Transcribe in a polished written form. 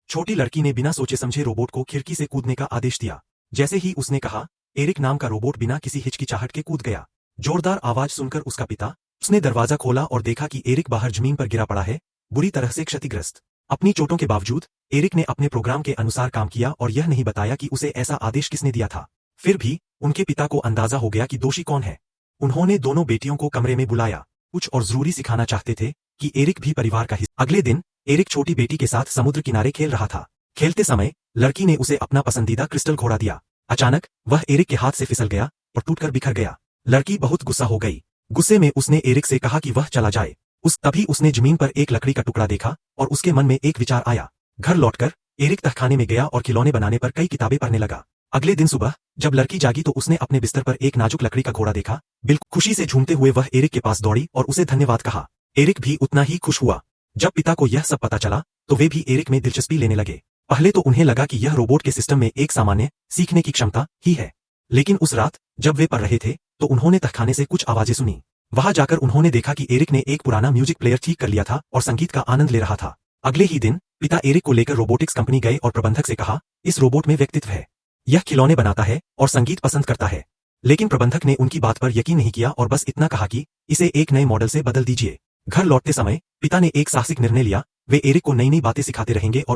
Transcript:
छोटी लड़की ने बिना सोचे समझे रोबोट को खिड़की से कूदने का आदेश दिया। जैसे ही उसने कहा, एरिक नाम का रोबोट बिना किसी हिचकिचाहट के कूद गया। जोरदार आवाज सुनकर उसका पिता, उसने दरवाजा खोला और देखा कि एरिक बाहर जमीन पर गिरा पड़ा है, बुरी तरह से क्षतिग्रस्त। अपनी चोटों के बावजूद एरिक ने अपने प्रोग्राम के अनुसार काम किया और यह नहीं बताया कि उसे ऐसा आदेश किसने दिया था। फिर भी उनके पिता को अंदाजा हो गया कि दोषी कौन है। उन्होंने दोनों बेटियों को कमरे में बुलाया, कुछ और जरूरी सिखाना चाहते थे कि एरिक भी परिवार का हिस्सा। अगले दिन एरिक छोटी बेटी के साथ समुद्र किनारे खेल रहा था। खेलते समय लड़की ने उसे अपना पसंदीदा क्रिस्टल घोड़ा दिया। अचानक वह एरिक के हाथ से फिसल गया और टूटकर बिखर गया। लड़की बहुत गुस्सा हो गई। गुस्से में उसने एरिक से कहा कि वह चला जाए। तभी उसने जमीन पर एक लकड़ी का टुकड़ा देखा और उसके मन में एक विचार आया। घर लौटकर एरिक तहखाने में गया और खिलौने बनाने पर कई किताबें पढ़ने लगा। अगले दिन सुबह जब लड़की जागी तो उसने अपने बिस्तर पर एक नाजुक लकड़ी का घोड़ा देखा। बिल्कुल खुशी से झूमते हुए वह एरिक के पास दौड़ी और उसे धन्यवाद कहा। एरिक भी उतना ही खुश हुआ। जब पिता को यह सब पता चला तो वे भी एरिक में दिलचस्पी लेने लगे। पहले तो उन्हें लगा कि यह रोबोट के सिस्टम में एक सामान्य सीखने की क्षमता ही है, लेकिन उस रात जब वे पढ़ रहे थे तो उन्होंने तहखाने से कुछ आवाजें सुनी। वहां जाकर उन्होंने देखा कि एरिक ने एक पुराना म्यूजिक प्लेयर ठीक कर लिया था और संगीत का आनंद ले रहा था। अगले ही दिन पिता एरिक को लेकर रोबोटिक्स कंपनी गए और प्रबंधक से कहा, इस रोबोट में व्यक्तित्व है, यह खिलौने बनाता है और संगीत पसंद करता है। लेकिन प्रबंधक ने उनकी बात पर यकीन नहीं किया और बस इतना कहा कि इसे एक नए मॉडल से बदल दीजिए। घर लौटते समय पिता ने एक साहसिक निर्णय लिया। वे एरिक को नई नई बातें सिखाते रहेंगे और